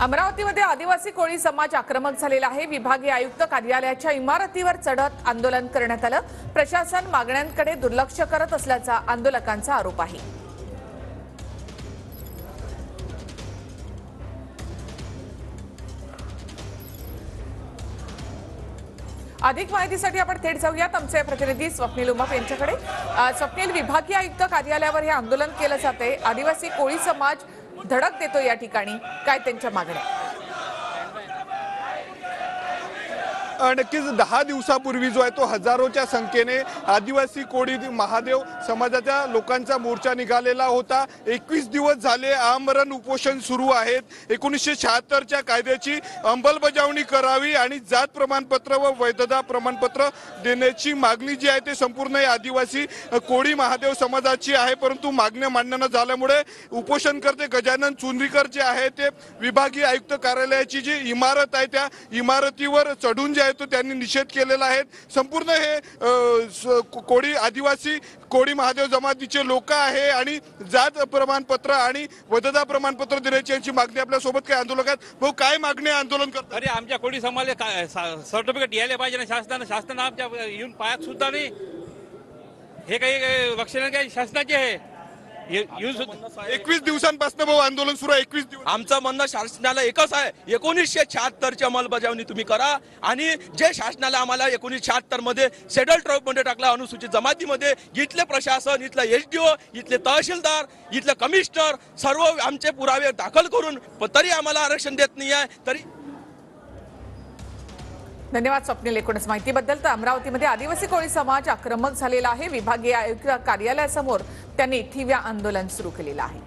अमरावतीमध्ये आदिवासी कोळी समाज आक्रमक झालेला आहे। विभागीय आयुक्त कार्यालयाच्या इमारतीवर चढत आंदोलन करण्यात आलं। प्रशासन मागण्यांकडे दुर्लक्ष करत असल्याचा आंदोलकांचा आरोप आहे। अधिक माहितीसाठी आपण थेट जाऊयात आमचे प्रतिनिधी स्वप्नील उमाप यांच्याकडे। स्वप्नील, विभागीय आयुक्त कार्यालयावर हे आंदोलन केलं जाते, आदिवासी कोळी समाज धडक देतो या ठिकाणी, काय त्यांच्या मागण्या? नक्कीच 10 दिवसापूर्वी जो आहे तो हजारोच्या संख्येने आदिवासी कोळी महादेव समाजाच्या लोकांचा मोर्चा निघालेला होता। 21 दिवस झाले आमरण उपोषण सुरू आहेत। 1976च्या कायद्याची अंमलबजावणी करावी आणि जात प्रमाणपत्र व वैधता प्रमाणपत्र देण्याची मागणी जी आहे ते संपूर्ण आदिवासी कोळी महादेव समाजाची आहे। परंतु मागण्या मान्य न झाल्यामुळे उपोषणकर्ते गजानन चुनरीकर जे आहे ते विभागीय आयुक्त कार्यालयाची जी इमारत आहे त्या इमारतीवर चढून जे तो त्यांनी निषेध केलेला आहे। संपूर्ण हे कोळी आदिवासी कोळी महादेव जमातीचे लोक आहे आणि जात प्रमाणपत्र आणि वैधता प्रमाणपत्र देण्याची यांची मागणी आपल्या सोबत काही आंदोलक आहेत। भाऊ, काय मागणी आंदोलन करतात? अरे आमच्या कोळी समाजाला सर्टिफिकेट यायला पाहिजे ना शासनानं आमच्या येऊन पायात सुद्धा नाही। हे काही रक्षण काही शासनाचे आहे। 21 दिवसांपासून भाऊ आंदोलन सुरू आहे। 21 दिवस आमचं म्हणणं शासनाला एकच आहे, 1976ची अंमलबजावणी तुम्ही करा आणि जे शासनाला आम्हाला 1976 मध्ये शेड्यूल ट्राईब मध्ये टाकला, अनुसूचित जमातीमध्ये, इथले प्रशासन, इथलं SDO, इथले तहसीलदार, इथले कमिशनर सर्व आमचे पुरावे दाखल करून तरी आम्हाला आरक्षण देत नाही आहे। तरी धन्यवाद स्वप्नील एकूणच माहितीबद्दल। तर अमरावतीमध्ये आदिवासी कोळी समाज आक्रमक झालेला आहे। विभागीय आयुक्त कार्यालयासमोर त्यांनी ठिय्या आंदोलन सुरू केलेलं आहे।